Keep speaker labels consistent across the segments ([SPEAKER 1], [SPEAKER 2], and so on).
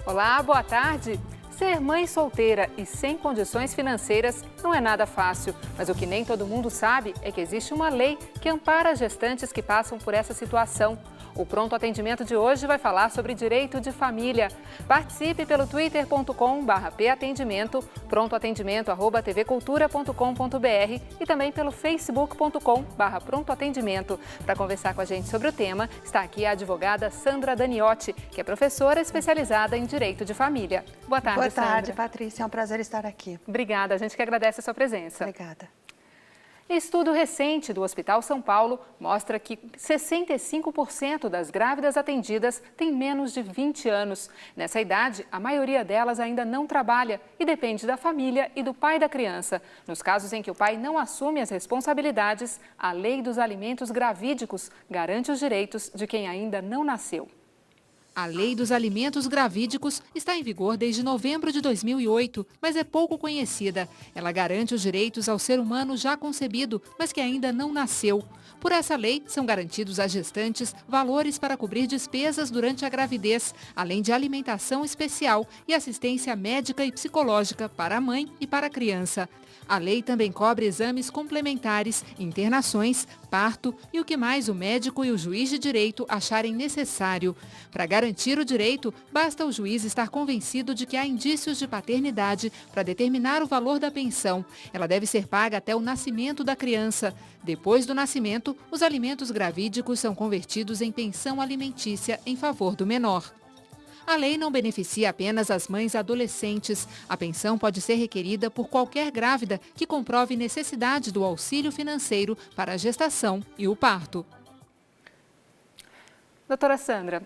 [SPEAKER 1] Olá, boa tarde. Ser mãe solteira e sem condições financeiras não é nada fácil, mas o que nem todo mundo sabe é que existe uma lei que ampara gestantes que passam por essa situação. O Pronto Atendimento de hoje vai falar sobre direito de família. Participe pelo twitter.com/patendimento, prontoatendimento@tvcultura.com.br e também pelo facebook.com/prontoatendimento. Para conversar com a gente sobre o tema, está aqui a advogada Sandra Daniotti, que é professora especializada em direito de família. Boa tarde,
[SPEAKER 2] Boa tarde,
[SPEAKER 1] Sandra.
[SPEAKER 2] Patrícia. É um prazer estar aqui.
[SPEAKER 1] Obrigada, a gente que agradece a sua presença.
[SPEAKER 2] Obrigada.
[SPEAKER 1] Estudo recente do Hospital São Paulo mostra que 65% das grávidas atendidas têm menos de 20 anos. Nessa idade, a maioria delas ainda não trabalha e depende da família e do pai da criança. Nos casos em que o pai não assume as responsabilidades, a Lei dos Alimentos Gravídicos garante os direitos de quem ainda não nasceu.
[SPEAKER 3] A Lei dos Alimentos Gravídicos está em vigor desde novembro de 2008, mas é pouco conhecida. Ela garante os direitos ao ser humano já concebido, mas que ainda não nasceu. Por essa lei, são garantidos às gestantes valores para cobrir despesas durante a gravidez, além de alimentação especial e assistência médica e psicológica para a mãe e para a criança. A lei também cobre exames complementares, internações, parto e o que mais o médico e o juiz de direito acharem necessário. Para garantir o direito, basta o juiz estar convencido de que há indícios de paternidade para determinar o valor da pensão. Ela deve ser paga até o nascimento da criança. Depois do nascimento, os alimentos gravídicos são convertidos em pensão alimentícia em favor do menor. A lei não beneficia apenas as mães adolescentes. A pensão pode ser requerida por qualquer grávida que comprove necessidade do auxílio financeiro para a gestação e o parto.
[SPEAKER 1] Doutora Sandra,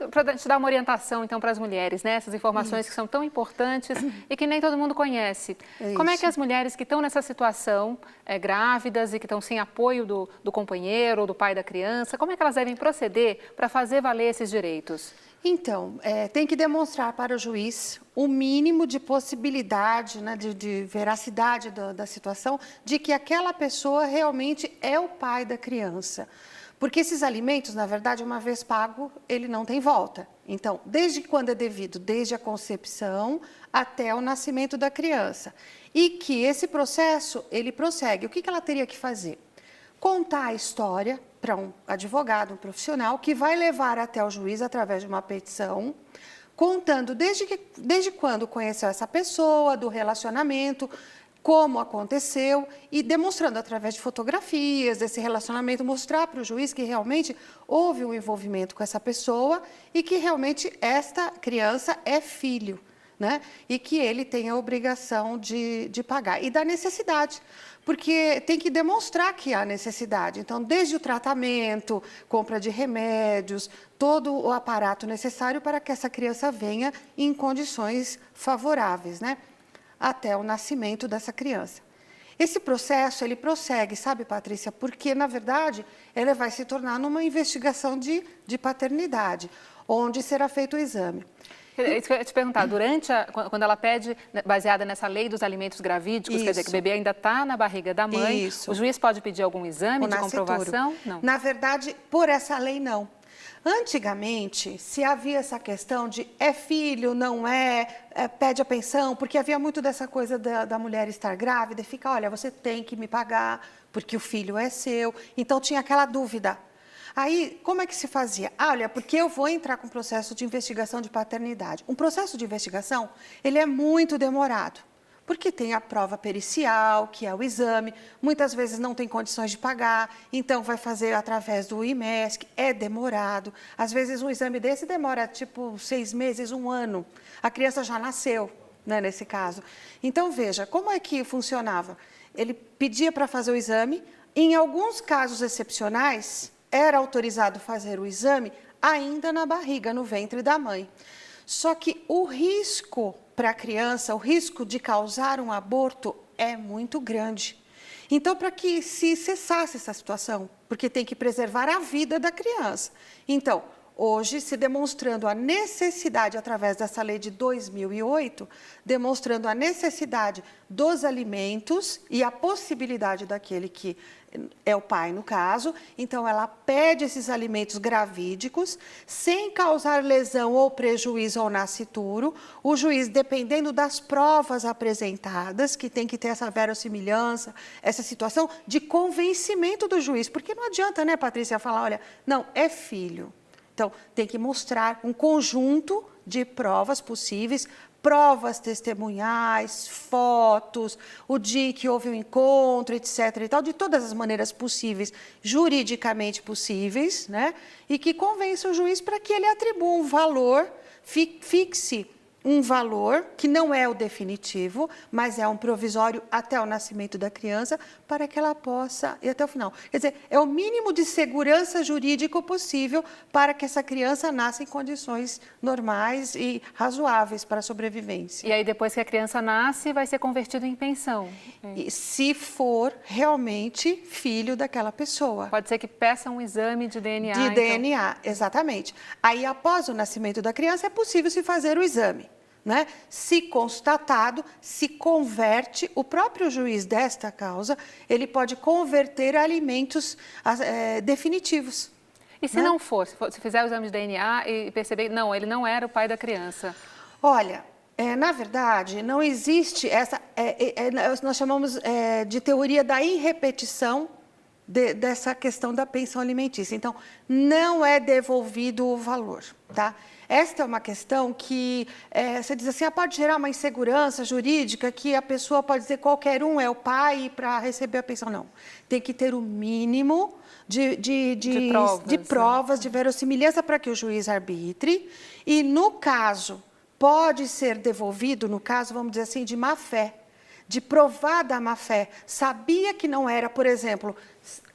[SPEAKER 1] para te dar uma orientação então para as mulheres, né? Essas informações que são tão importantes e que nem todo mundo conhece. Como é que as mulheres que estão nessa situação, grávidas e que estão sem apoio do companheiro ou do pai da criança, como é que elas devem proceder para fazer valer esses direitos?
[SPEAKER 2] Então, tem que demonstrar para o juiz o mínimo de possibilidade, né, de veracidade da situação, de que aquela pessoa realmente é o pai da criança. Porque esses alimentos, na verdade, uma vez pago, ele não tem volta. Então, desde quando é devido? Desde a concepção até o nascimento da criança. E que esse processo, ele prossegue. O que ela teria que fazer? Contar a história para um advogado, um profissional, que vai levar até o juiz através de uma petição, contando desde quando conheceu essa pessoa, do relacionamento, como aconteceu e demonstrando através de fotografias desse relacionamento, mostrar para o juiz que realmente houve um envolvimento com essa pessoa e que realmente esta criança é filho, né? E que ele tem a obrigação de pagar. E da necessidade, porque tem que demonstrar que há necessidade. Então, desde o tratamento, compra de remédios, todo o aparato necessário para que essa criança venha em condições favoráveis, né? Até o nascimento dessa criança. Esse processo, ele prossegue, sabe, Patrícia? Porque, na verdade, ele vai se tornar numa investigação de paternidade, onde será feito o exame.
[SPEAKER 1] Isso que eu ia te perguntar, quando ela pede, baseada nessa lei dos alimentos gravídicos, quer dizer que o bebê ainda está na barriga da mãe, o juiz pode pedir algum exame de comprovação? Não.
[SPEAKER 2] Na verdade, por essa lei, não. Antigamente, se havia essa questão de é filho, não pede a pensão, porque havia muito dessa coisa da mulher estar grávida e fica, olha, você tem que me pagar, porque o filho é seu. Então, tinha aquela dúvida. Aí, como é que se fazia? Olha, porque eu vou entrar com um processo de investigação de paternidade. Um processo de investigação, ele é muito demorado, porque tem a prova pericial, que é o exame, muitas vezes não tem condições de pagar, então vai fazer através do IMESC, é demorado. Às vezes um exame desse demora tipo 6 meses, 1 ano. A criança já nasceu, né, nesse caso. Então, veja, como é que funcionava? Ele pedia para fazer o exame, em alguns casos excepcionais, era autorizado fazer o exame ainda na barriga, no ventre da mãe. Só que o risco para a criança, o risco de causar um aborto é muito grande. Então, para que se cessasse essa situação, porque tem que preservar a vida da criança. Então, hoje se demonstrando a necessidade, através dessa lei de 2008, demonstrando a necessidade dos alimentos e a possibilidade daquele que é o pai, no caso. Então, ela pede esses alimentos gravídicos, sem causar lesão ou prejuízo ao nascituro. O juiz, dependendo das provas apresentadas, que tem que ter essa verossimilhança, essa situação de convencimento do juiz. Porque não adianta, né, Patrícia, falar, olha, não, é filho. Então, tem que mostrar um conjunto de provas possíveis, provas testemunhais, fotos, o dia que houve o encontro, etc. e tal, de todas as maneiras possíveis, juridicamente possíveis, né? E que convença o juiz para que ele atribua um valor, fixe um valor que não é o definitivo, mas é um provisório até o nascimento da criança, para que ela possa ir até o final. Quer dizer, é o mínimo de segurança jurídica possível para que essa criança nasça em condições normais e razoáveis para a sobrevivência.
[SPEAKER 1] E aí, depois que a criança nasce, vai ser convertido em pensão.
[SPEAKER 2] E se for realmente filho daquela pessoa.
[SPEAKER 1] Pode ser que peça um exame de DNA.
[SPEAKER 2] De DNA, exatamente. Aí, após o nascimento da criança, é possível se fazer o exame. Né? Se constatado, se converte, o próprio juiz desta causa, ele pode converter alimentos definitivos.
[SPEAKER 1] E se não for, se fizer o exame de DNA e perceber, não, ele não era o pai da criança?
[SPEAKER 2] Olha, na verdade, não existe essa, nós chamamos de teoria da irrepetição dessa questão da pensão alimentícia. Então, não é devolvido o valor, tá? Esta é uma questão que, você diz assim, pode gerar uma insegurança jurídica, que a pessoa pode dizer qualquer um é o pai para receber a pensão. Não, tem que ter o mínimo de provas, de verossimilhança para que o juiz arbitre. E, no caso, pode ser devolvido, no caso, vamos dizer assim, de má-fé, de provada má-fé. Sabia que não era, por exemplo,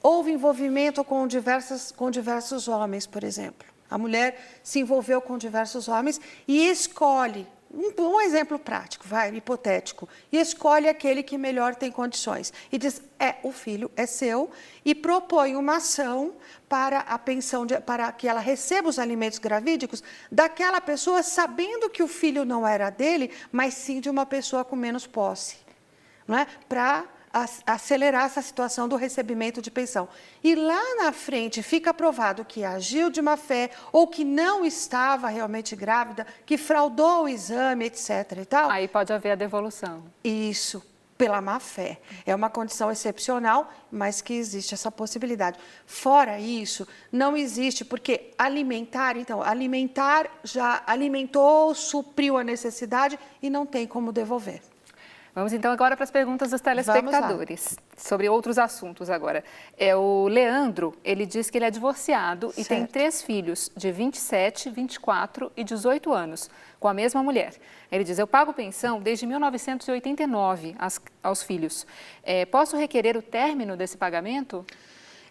[SPEAKER 2] houve envolvimento com diversos homens, por exemplo. A mulher se envolveu com diversos homens e escolhe, um exemplo prático, hipotético, e escolhe aquele que melhor tem condições. E diz, o filho é seu, e propõe uma ação para a pensão, para que ela receba os alimentos gravídicos daquela pessoa, sabendo que o filho não era dele, mas sim de uma pessoa com menos posse, não é? Para acelerar essa situação do recebimento de pensão. E lá na frente fica provado que agiu de má fé ou que não estava realmente grávida, que fraudou o exame, etc. e tal.
[SPEAKER 1] Aí pode haver a devolução.
[SPEAKER 2] Isso, pela má fé. É uma condição excepcional, mas que existe essa possibilidade. Fora isso, não existe, porque alimentar já alimentou, supriu a necessidade e não tem como devolver.
[SPEAKER 1] Vamos então agora para as perguntas dos telespectadores, sobre outros assuntos agora. O Leandro, ele diz que ele é divorciado e tem 3 filhos, de 27, 24 e 18 anos, com a mesma mulher. Ele diz, eu pago pensão desde 1989 aos filhos. Posso requerer o término desse pagamento?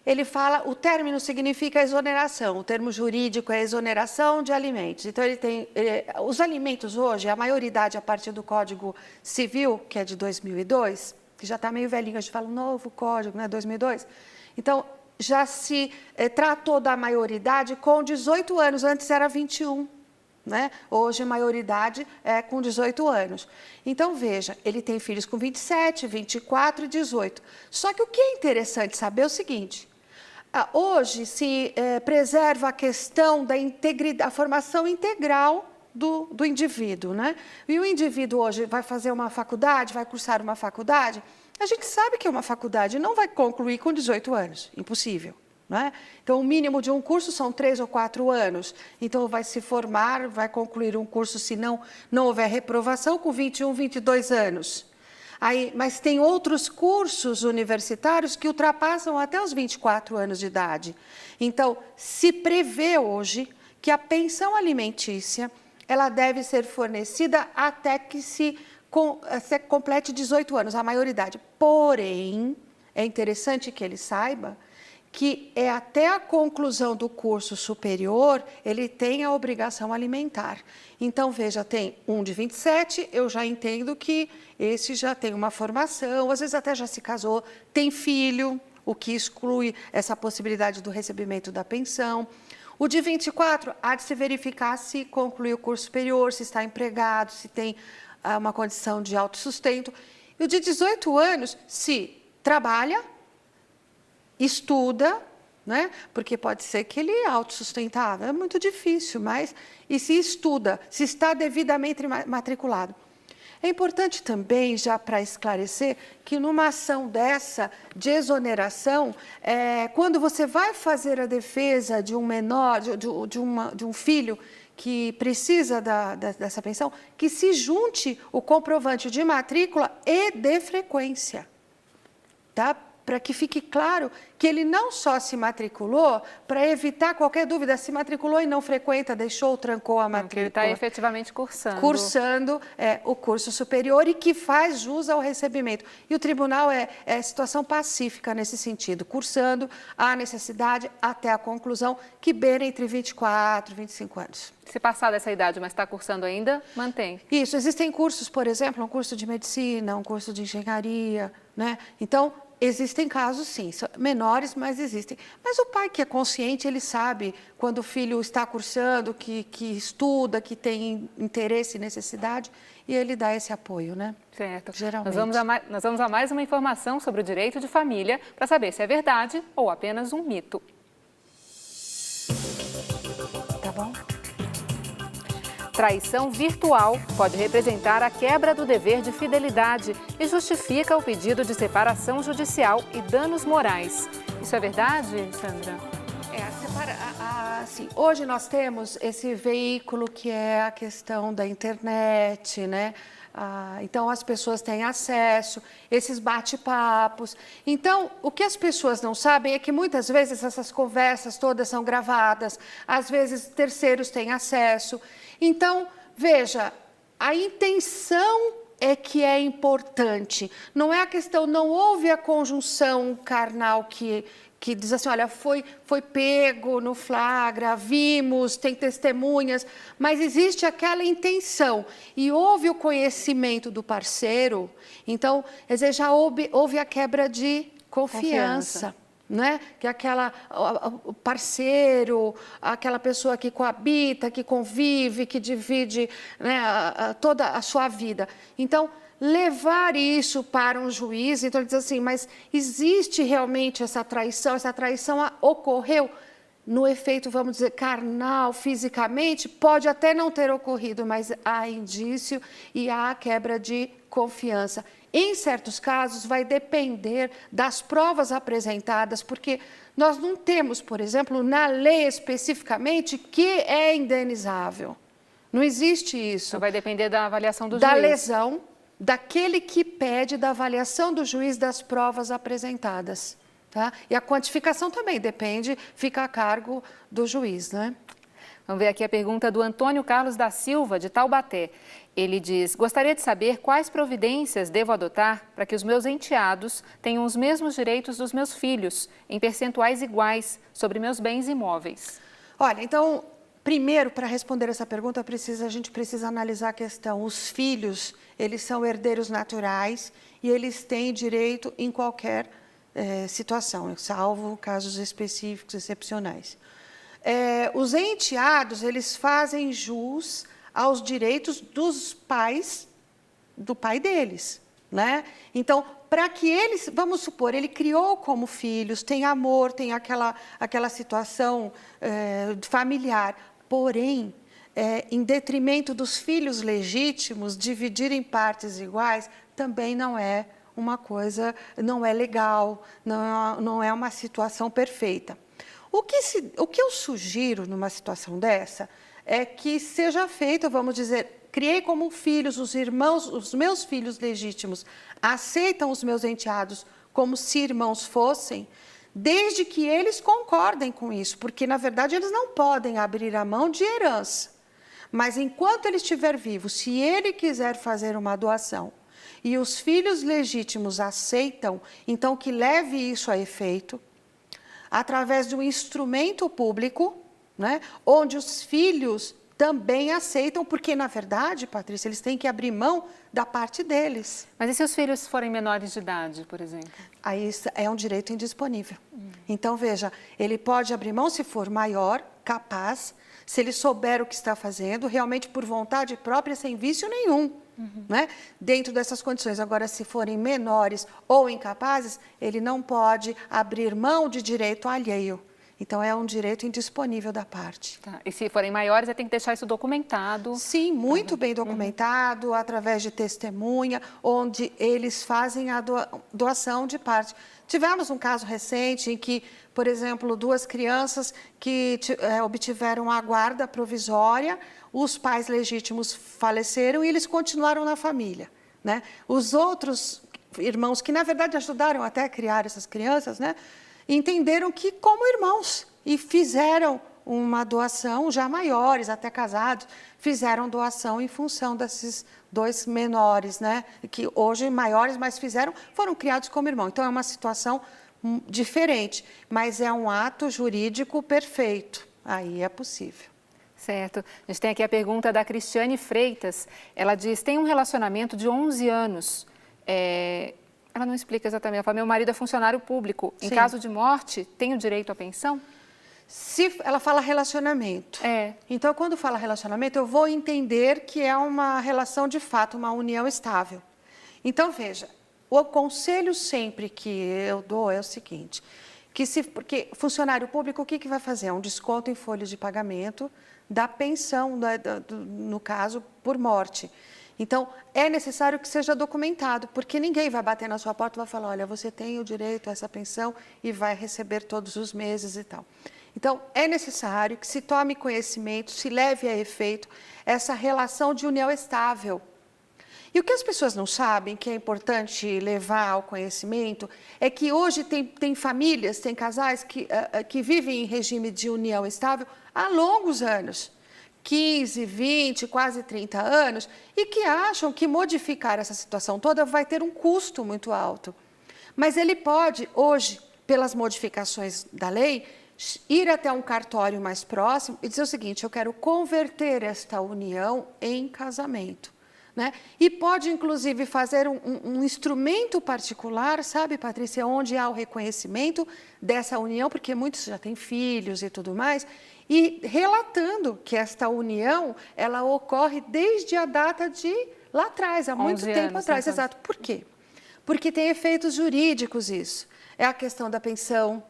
[SPEAKER 2] Ele fala, o término significa exoneração, o termo jurídico é exoneração de alimentos. Então, os alimentos hoje, a maioridade a partir do Código Civil, que é de 2002, que já está meio velhinho, a gente fala novo código, né, 2002. Então, já se tratou da maioridade com 18 anos, antes era 21. Né? Hoje a maioridade é com 18 anos. Então, veja, ele tem filhos com 27, 24 e 18. Só que o que é interessante saber é o seguinte, hoje se preserva a questão da integridade, a formação integral do indivíduo, né? E o indivíduo hoje vai fazer uma faculdade, vai cursar uma faculdade, a gente sabe que uma faculdade não vai concluir com 18 anos, impossível. Né? Então, o mínimo de um curso são 3 ou 4 anos. Então, vai se formar, vai concluir um curso, se não houver reprovação, com 21, 22 anos. Mas tem outros cursos universitários que ultrapassam até os 24 anos de idade. Então, se prevê hoje que a pensão alimentícia ela deve ser fornecida até que se complete 18 anos, a maioridade. Porém, é interessante que ele saiba que até a conclusão do curso superior, ele tem a obrigação alimentar. Então, veja, tem um de 27, eu já entendo que esse já tem uma formação, às vezes até já se casou, tem filho, o que exclui essa possibilidade do recebimento da pensão. O de 24, há de se verificar se concluiu o curso superior, se está empregado, se tem uma condição de autossustento. E o de 18 anos, se trabalha, estuda, né? Porque pode ser que ele é autossustentável, é muito difícil, mas e se estuda, se está devidamente matriculado. É importante também, já para esclarecer, que numa ação dessa de exoneração, quando você vai fazer a defesa de um menor, de um filho que precisa dessa pensão, que se junte o comprovante de matrícula e de frequência, tá? Para que fique claro que ele não só se matriculou, para evitar qualquer dúvida, se matriculou e não frequenta, deixou, trancou a matrícula.
[SPEAKER 1] Que ele está efetivamente cursando.
[SPEAKER 2] Cursando o curso superior e que faz jus ao recebimento. E o tribunal é situação pacífica nesse sentido, cursando a necessidade até a conclusão, que beira entre 24 e 25 anos.
[SPEAKER 1] Se passar dessa idade, mas está cursando ainda, mantém.
[SPEAKER 2] Isso, existem cursos, por exemplo, um curso de medicina, um curso de engenharia, né? Então, existem casos, sim, menores, mas existem. Mas o pai que é consciente, ele sabe quando o filho está cursando, que estuda, que tem interesse e necessidade, e ele dá esse apoio, né?
[SPEAKER 1] Certo.
[SPEAKER 2] Geralmente.
[SPEAKER 1] Nós vamos a mais uma informação sobre o direito de família para saber se é verdade ou apenas um mito.
[SPEAKER 2] Tá bom?
[SPEAKER 1] Traição virtual pode representar a quebra do dever de fidelidade e justifica o pedido de separação judicial e danos morais. Isso é verdade, Sandra?
[SPEAKER 2] Assim, hoje nós temos esse veículo que é a questão da internet, né? Então, as pessoas têm acesso, esses bate-papos. Então, o que as pessoas não sabem é que muitas vezes essas conversas todas são gravadas, às vezes terceiros têm acesso. Então, veja, a intenção é que é importante. Não é a questão, não houve a conjunção carnal que diz assim, olha, foi pego no flagra, vimos, tem testemunhas, mas existe aquela intenção e houve o conhecimento do parceiro, então, quer dizer, já houve a quebra de confiança. Né? Que o parceiro, aquela pessoa que coabita, que convive, que divide, né, toda a sua vida. Então, levar isso para um juiz, então ele diz assim, mas existe realmente essa traição ocorreu no efeito, vamos dizer, carnal, fisicamente, pode até não ter ocorrido, mas há indício e há quebra de confiança. Em certos casos, vai depender das provas apresentadas, porque nós não temos, por exemplo, na lei especificamente, que é indenizável. Não existe isso.
[SPEAKER 1] Então, vai depender da avaliação do juiz.
[SPEAKER 2] Da lesão, daquele que pede, da avaliação do juiz das provas apresentadas. Tá? E a quantificação também depende, fica a cargo do juiz, né?
[SPEAKER 1] Vamos ver aqui a pergunta do Antônio Carlos da Silva, de Taubaté. Ele diz, gostaria de saber quais providências devo adotar para que os meus enteados tenham os mesmos direitos dos meus filhos, em percentuais iguais, sobre meus bens imóveis.
[SPEAKER 2] Olha, então, primeiro, para responder essa pergunta, a gente precisa analisar a questão. Os filhos, eles são herdeiros naturais e eles têm direito em qualquer situação, salvo casos específicos, excepcionais. Os enteados, eles fazem jus aos direitos dos pais, do pai deles, né? Então, para que eles, vamos supor, ele criou como filhos, tem amor, tem aquela situação familiar, porém, em detrimento dos filhos legítimos, dividir em partes iguais também não é uma coisa, não é legal, não é uma situação perfeita. O que eu sugiro numa situação dessa é que seja feito, vamos dizer, criei como filhos, os meus filhos legítimos aceitam os meus enteados como se irmãos fossem, desde que eles concordem com isso, porque na verdade eles não podem abrir a mão de herança. Mas enquanto ele estiver vivo, se ele quiser fazer uma doação e os filhos legítimos aceitam, então que leve isso a efeito, através de um instrumento público, né, onde os filhos também aceitam, porque, na verdade, Patrícia, eles têm que abrir mão da parte deles.
[SPEAKER 1] Mas e se os filhos forem menores de idade, por exemplo?
[SPEAKER 2] Aí é um direito indisponível. Então, veja, ele pode abrir mão se for maior, capaz, se ele souber o que está fazendo, realmente por vontade própria, sem vício nenhum, né? Dentro dessas condições. Agora, se forem menores ou incapazes, ele não pode abrir mão de direito alheio. Então, é um direito indisponível da parte.
[SPEAKER 1] Tá. E se forem maiores, tem que deixar isso documentado?
[SPEAKER 2] Sim, muito bem documentado, através de testemunha, onde eles fazem a doação de parte. Tivemos um caso recente em que, por exemplo, 2 crianças que obtiveram a guarda provisória, os pais legítimos faleceram e eles continuaram na família, né? Os outros irmãos, que na verdade ajudaram até a criar essas crianças, né, entenderam que como irmãos e fizeram uma doação, já maiores, até casados, fizeram doação em função desses 2 menores, né, que hoje maiores, mas foram criados como irmãos. Então, é uma situação diferente, mas é um ato jurídico perfeito, aí é possível.
[SPEAKER 1] Certo. A gente tem aqui a pergunta da Cristiane Freitas. Ela diz, tem um relacionamento de 11 anos. Ela não explica exatamente. Ela fala, meu marido é funcionário público. Em caso de morte, tem o direito à pensão?
[SPEAKER 2] Se ela fala relacionamento. Então, quando fala relacionamento, eu vou entender que é uma relação de fato, uma união estável. Então, veja, o conselho sempre que eu dou é o seguinte, porque funcionário público, o que vai fazer? É um desconto em folha de pagamento da pensão, no caso, por morte. Então, é necessário que seja documentado, porque ninguém vai bater na sua porta e vai falar, olha, você tem o direito a essa pensão e vai receber todos os meses e tal. Então, é necessário que se tome conhecimento, se leve a efeito essa relação de união estável. E o que as pessoas não sabem, que é importante levar ao conhecimento, é que hoje tem famílias, tem casais que vivem em regime de união estável há longos anos, 15, 20, quase 30 anos, e que acham que modificar essa situação toda vai ter um custo muito alto. Mas ele pode, hoje, pelas modificações da lei, ir até um cartório mais próximo e dizer o seguinte, eu quero converter esta união em casamento. Né? E pode, inclusive, fazer um instrumento particular, sabe, Patrícia, onde há o reconhecimento dessa união, porque muitos já têm filhos e tudo mais, e relatando que esta união, ela ocorre desde a data de lá atrás, há muito tempo atrás. Exato. Por quê? Porque tem efeitos jurídicos isso. É a questão da pensão,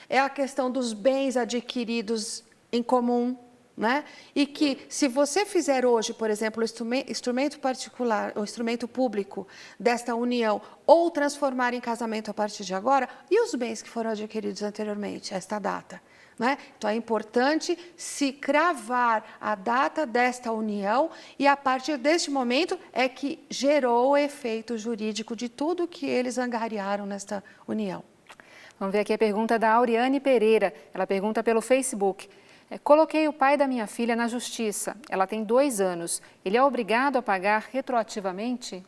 [SPEAKER 2] é a questão dos bens adquiridos em comum, né? E que, se você fizer hoje, por exemplo, o instrumento particular, o instrumento público desta união, ou transformar em casamento a partir de agora, e os bens que foram adquiridos anteriormente, a esta data? Né? Então, é importante se cravar a data desta união e, a partir deste momento, é que gerou o efeito jurídico de tudo que eles angariaram nesta união.
[SPEAKER 1] Vamos ver aqui a pergunta da Auriane Pereira. Ela pergunta pelo Facebook. Coloquei o pai da minha filha na justiça. Ela tem 2 anos. Ele é obrigado a pagar retroativamente?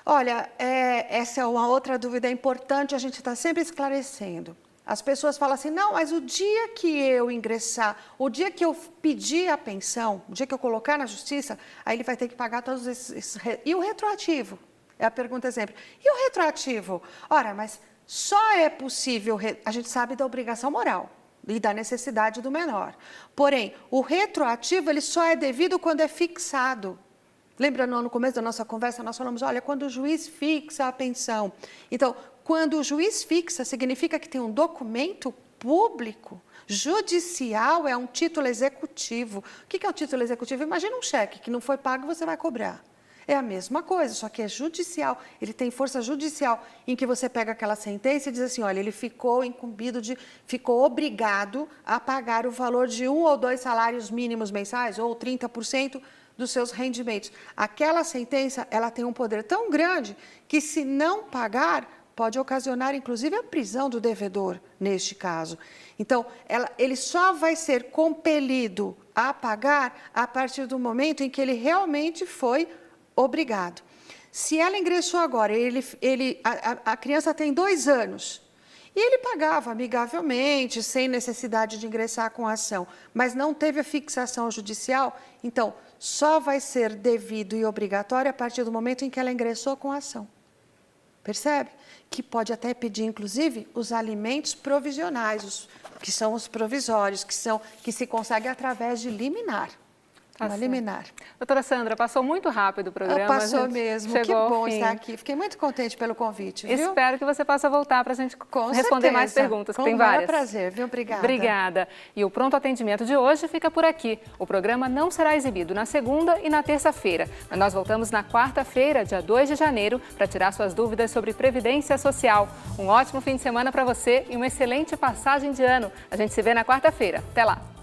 [SPEAKER 2] Olha, essa é uma outra dúvida importante, a gente está sempre esclarecendo. As pessoas falam assim, não, mas o dia que eu ingressar, o dia que eu pedir a pensão, o dia que eu colocar na justiça, aí ele vai ter que pagar todos esses... E o retroativo? É a pergunta exemplo. E o retroativo? Ora, mas só é possível, a gente sabe da obrigação moral e da necessidade do menor. Porém, o retroativo, ele só é devido quando é fixado. Lembra, no começo da nossa conversa, nós falamos, olha, quando o juiz fixa a pensão. Então, quando o juiz fixa, significa que tem um documento público, judicial, é um título executivo. O que é o título executivo? Imagina um cheque que não foi pago, você vai cobrar. É a mesma coisa, só que é judicial. Ele tem força judicial, em que você pega aquela sentença e diz assim, olha, ele ficou incumbido ficou obrigado a pagar o valor de 1 ou 2 salários mínimos mensais, ou 30% dos seus rendimentos. Aquela sentença, ela tem um poder tão grande que, se não pagar, pode ocasionar, inclusive, a prisão do devedor, neste caso. Então, ele só vai ser compelido a pagar a partir do momento em que ele realmente foi obrigado. Se ela ingressou agora, a criança tem 2 anos, e ele pagava amigavelmente, sem necessidade de ingressar com a ação, mas não teve a fixação judicial, então, só vai ser devido e obrigatório a partir do momento em que ela ingressou com a ação. Percebe? Que pode até pedir, inclusive, os alimentos provisionais, que são os provisórios, que se consegue através de liminar.
[SPEAKER 1] Tá
[SPEAKER 2] uma
[SPEAKER 1] certo.
[SPEAKER 2] liminar.
[SPEAKER 1] Doutora Sandra, passou muito rápido o programa.
[SPEAKER 2] Passou mesmo. Que
[SPEAKER 1] Chegou ao
[SPEAKER 2] bom
[SPEAKER 1] fim.
[SPEAKER 2] estar aqui. Fiquei muito contente pelo convite, viu?
[SPEAKER 1] Espero que você possa voltar para a gente
[SPEAKER 2] Com
[SPEAKER 1] responder
[SPEAKER 2] certeza.
[SPEAKER 1] mais perguntas, que
[SPEAKER 2] Com
[SPEAKER 1] tem
[SPEAKER 2] o maior
[SPEAKER 1] várias.
[SPEAKER 2] prazer, viu? Obrigada.
[SPEAKER 1] Obrigada. E o Pronto Atendimento de hoje fica por aqui. O programa não será exibido na segunda e na terça-feira, mas nós voltamos na quarta-feira, dia 2 de janeiro, para tirar suas dúvidas sobre Previdência Social. Um ótimo fim de semana para você e uma excelente passagem de ano. A gente se vê na quarta-feira. Até lá.